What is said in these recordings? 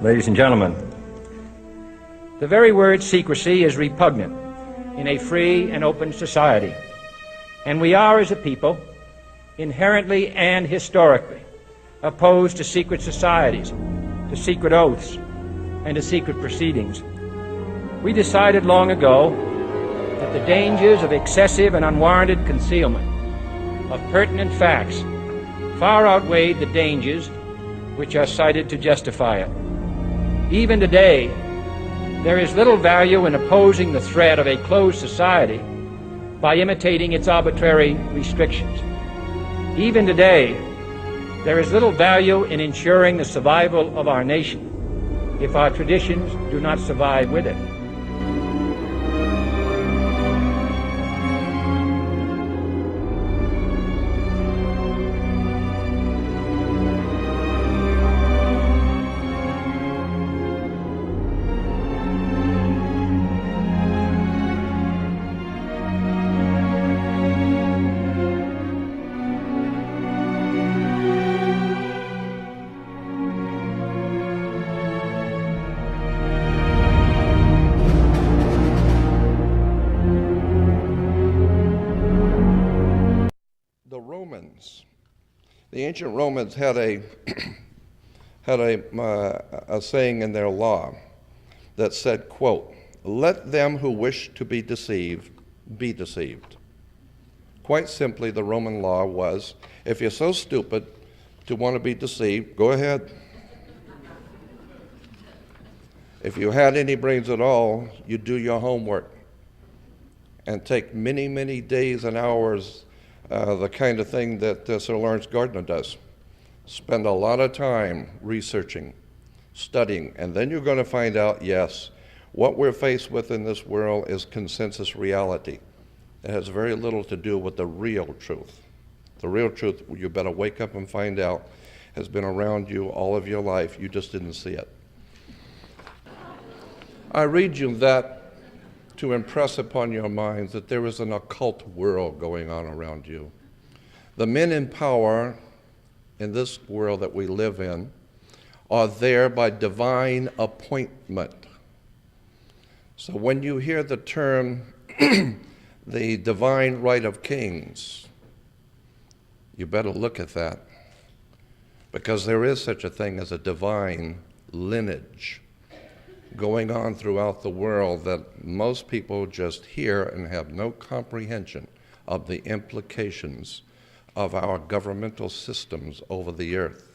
Ladies and gentlemen, the very word secrecy is repugnant in a free and open society, and we are, as a people, inherently and historically opposed to secret societies, to secret oaths, and to secret proceedings. We decided long ago that the dangers of excessive and unwarranted concealment of pertinent facts far outweighed the dangers which are cited to justify it. Even today, there is little value in opposing the threat of a closed society by imitating its arbitrary restrictions. Even today, there is little value in ensuring the survival of our nation if our traditions do not survive with it. The ancient Romans had a saying in their law that said, quote, "Let them who wish to be deceived, be deceived." Quite simply, the Roman law was, if you're so stupid to want to be deceived, go ahead. If you had any brains at all, you do your homework and take many, many days and hours, the kind of thing that Sir Lawrence Gardner does. Spend a lot of time researching, studying, and then you're going to find out, yes, what we're faced with in this world is consensus reality. It has very little to do with the real truth. The real truth, you better wake up and find out, has been around you all of your life. You just didn't see it. I read you that to impress upon your minds that there is an occult world going on around you. The men in power in this world that we live in are there by divine appointment. So when you hear the term the divine right of kings, you better look at that, because there is such a thing as a divine lineage going on throughout the world that most people just hear and have no comprehension of the implications of our governmental systems over the earth.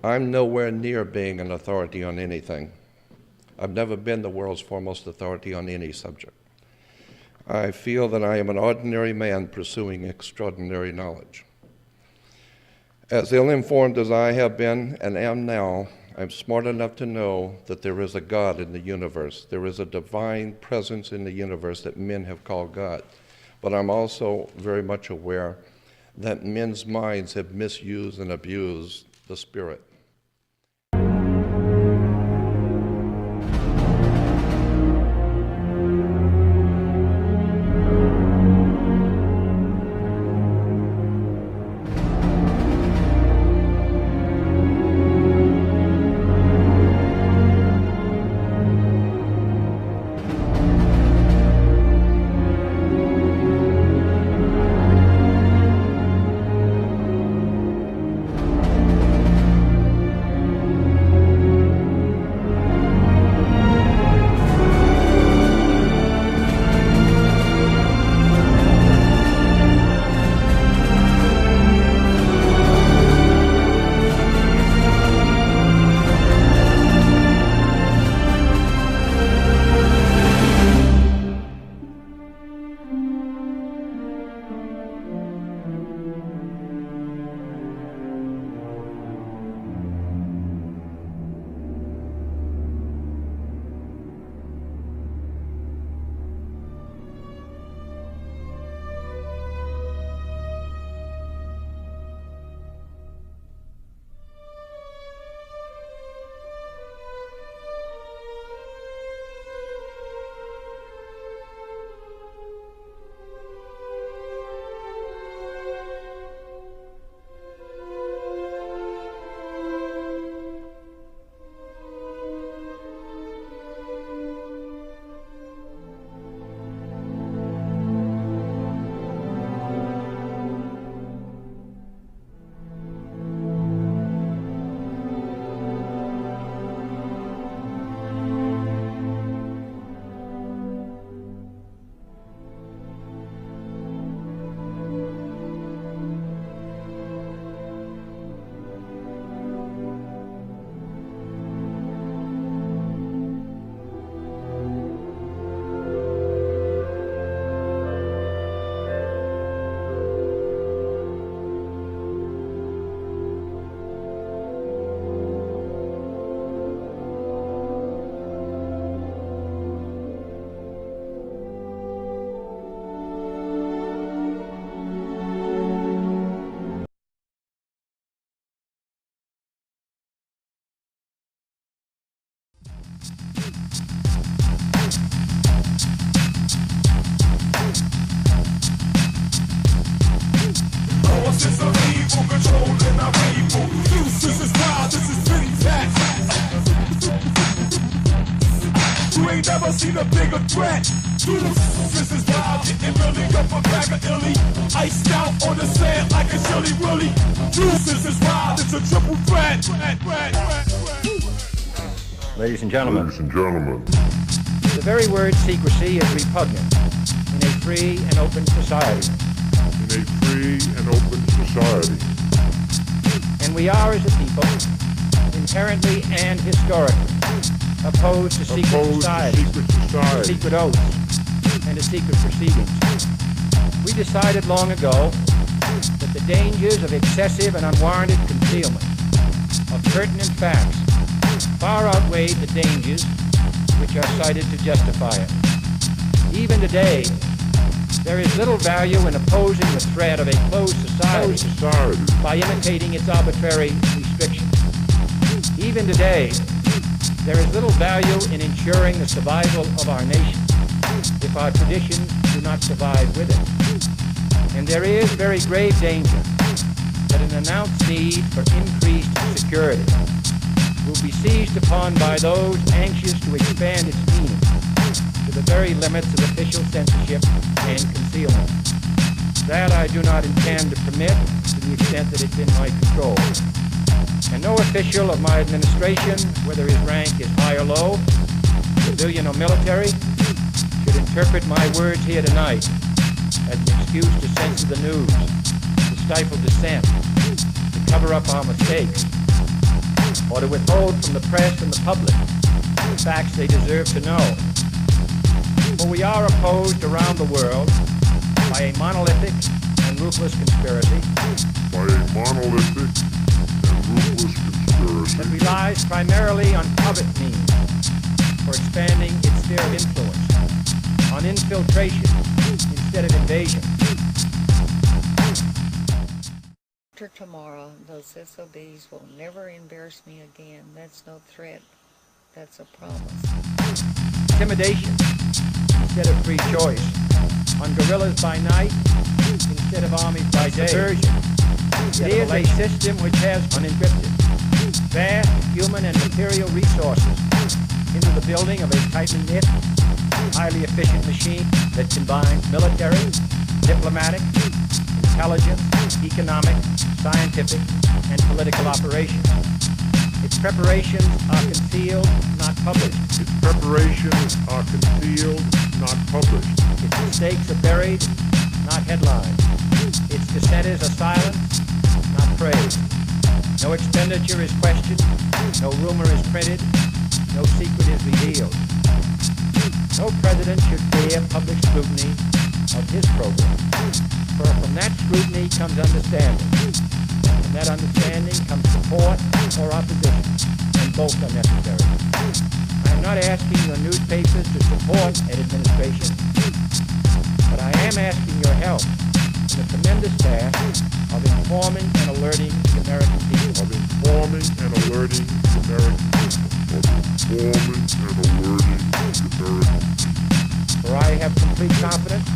I'm nowhere near being an authority on anything. I've never been the world's foremost authority on any subject. I feel that I am an ordinary man pursuing extraordinary knowledge. As ill-informed as I have been and am now, I'm smart enough to know that there is a God in the universe. There is a divine presence in the universe that men have called God. But I'm also very much aware that men's minds have misused and abused the Spirit. seen a bigger threat. This is wild, getting really up a bag of illy. Iced out on the sand like a chili willy. This is wild, it's a triple threat. Ladies and gentlemen, the very word secrecy is repugnant in a free and open society. And we are, as a people, inherently and historically opposed to secret societies, secret oaths, and to secret proceedings. We decided long ago that the dangers of excessive and unwarranted concealment of pertinent facts far outweighed the dangers which are cited to justify it. Even today, there is little value in opposing the threat of a closed society by imitating its arbitrary restrictions. Even today, there is little value in ensuring the survival of our nation if our traditions do not survive with it. And there is very grave danger that an announced need for increased security will be seized upon by those anxious to expand its meaning to the very limits of official censorship and concealment. That I do not intend to permit to the extent that it's in my control. And no official of my administration, whether his rank is high or low, civilian or military, should interpret my words here tonight as an excuse to censor the news, to stifle dissent, to cover up our mistakes, or to withhold from the press and the public the facts they deserve to know. For we are opposed around the world by a monolithic and ruthless conspiracy that relies primarily on covert means for expanding its sphere of influence, on infiltration instead of invasion. After tomorrow, those SOBs will never embarrass me again. That's no threat. That's a promise. Intimidation instead of free choice, on guerrillas by night instead of armies by day. Subversion. It is a system which has unencrypted vast human and material resources into the building of a tightly knit, highly efficient machine that combines military, diplomatic, intelligence, economic, scientific, and political operations. Its preparations are concealed, not published. Its mistakes are buried, not headlined. Its dissenters are silenced, not praised. No expenditure is questioned, no rumor is printed, no secret is revealed. No president should fear public scrutiny of his program, for from that scrutiny comes understanding. From that understanding comes support or opposition, and both are necessary. I am not asking your newspapers to support an administration, but I am asking your help in the tremendous task of informing and alerting the American people. For I have complete confidence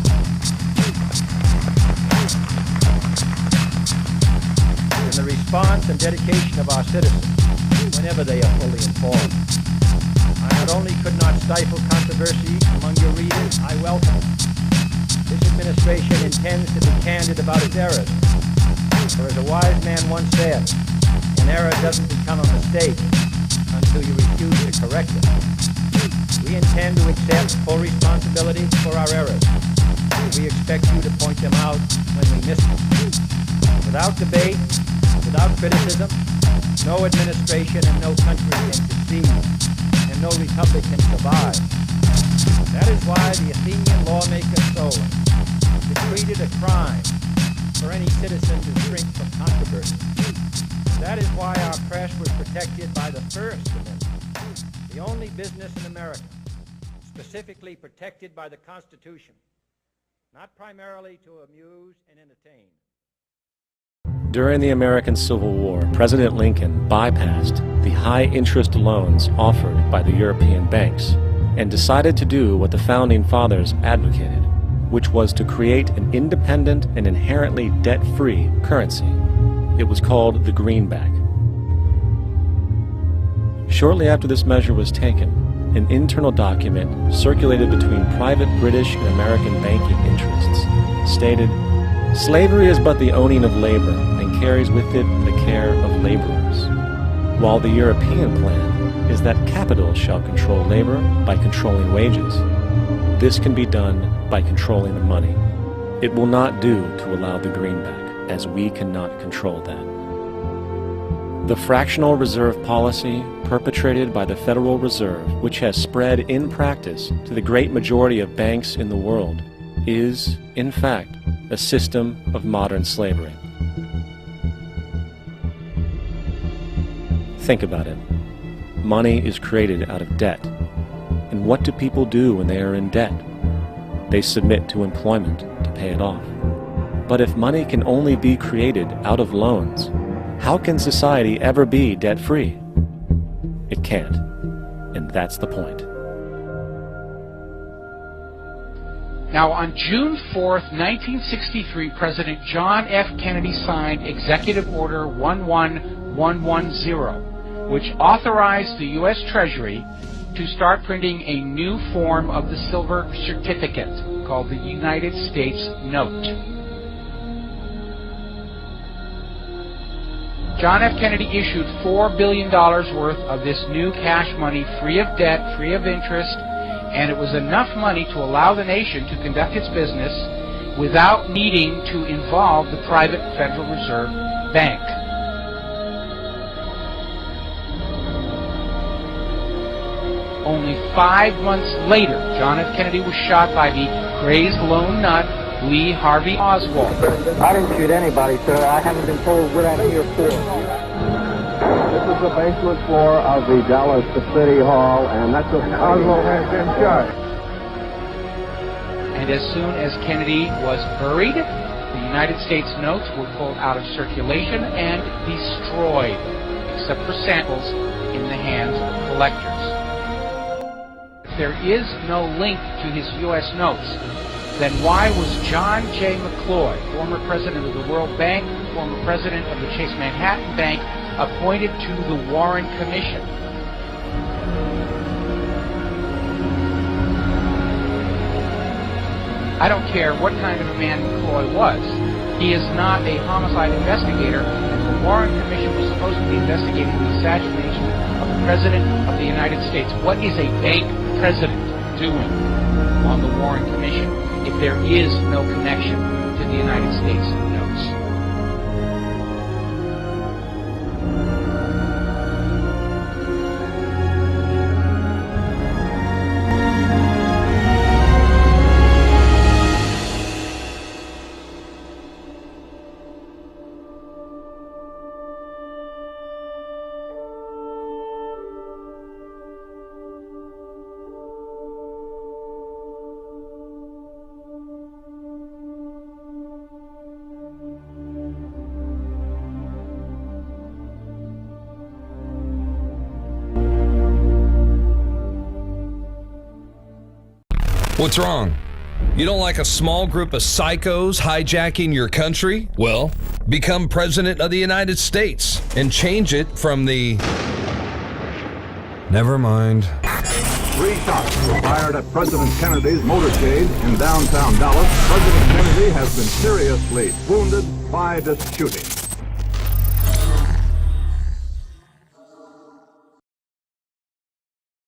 in the response and dedication of our citizens whenever they are fully informed. I not only could not stifle controversy among your readers, I welcome it. This administration intends to be candid about its errors. For as a wise man once said, an error doesn't become a mistake until you refuse to correct it. We intend to accept full responsibility for our errors. We expect you to point them out when we miss them. Without debate, without criticism, no administration and no country can succeed, and no republic can survive. That is why the Athenian lawmaker Solon decreed it a crime for any citizen to shrink from controversy. That is why our press was protected by the First Amendment, the only business in America specifically protected by the Constitution, not primarily to amuse and entertain. During the American Civil War, President Lincoln bypassed the high-interest loans offered by the European banks and decided to do what the Founding Fathers advocated, which was to create an independent and inherently debt-free currency. It was called the greenback. Shortly after this measure was taken, an internal document circulated between private British and American banking interests stated, "Slavery is but the owning of labor and carries with it the care of laborers," while the European plan is that capital shall control labor by controlling wages. This can be done by controlling the money. It will not do to allow the greenback, as we cannot control that. The fractional reserve policy perpetrated by the Federal Reserve, which has spread in practice to the great majority of banks in the world, is, in fact, a system of modern slavery. Think about it. Money is created out of debt. And what do people do when they are in debt? They submit to employment to pay it off. But if money can only be created out of loans, how can society ever be debt-free? It can't. And that's the point. Now, on June 4th, 1963, President John F. Kennedy signed Executive Order 11110, which authorized the U.S. Treasury to start printing a new form of the silver certificate called the United States Note. John F. Kennedy issued $4 billion worth of this new cash money, free of debt, free of interest, and it was enough money to allow the nation to conduct its business without needing to involve the private Federal Reserve Bank. Only 5 months later, John F. Kennedy was shot by the crazed lone nut, Lee Harvey Oswald. I didn't shoot anybody, sir. I haven't been told what I'm here for. This is the basement floor of the Dallas City Hall, and that's what Oswald has been shot. And as soon as Kennedy was buried, the United States notes were pulled out of circulation and destroyed, except for samples in the hands of collectors. If there is no link to his U.S. notes, then why was John J. McCloy, former president of the World Bank, former president of the Chase Manhattan Bank, appointed to the Warren Commission? I don't care what kind of a man McCloy was. He is not a homicide investigator, and the Warren Commission was supposed to be investigating the assassination of the President of the United States. What is a bank president doing on the Warren Commission if there is no connection to the United States notes? What's wrong? You don't like a small group of psychos hijacking your country? Well, become President of the United States and change it from the... Never mind. 3 shots were fired at President Kennedy's motorcade in downtown Dallas. President Kennedy has been seriously wounded by this shooting.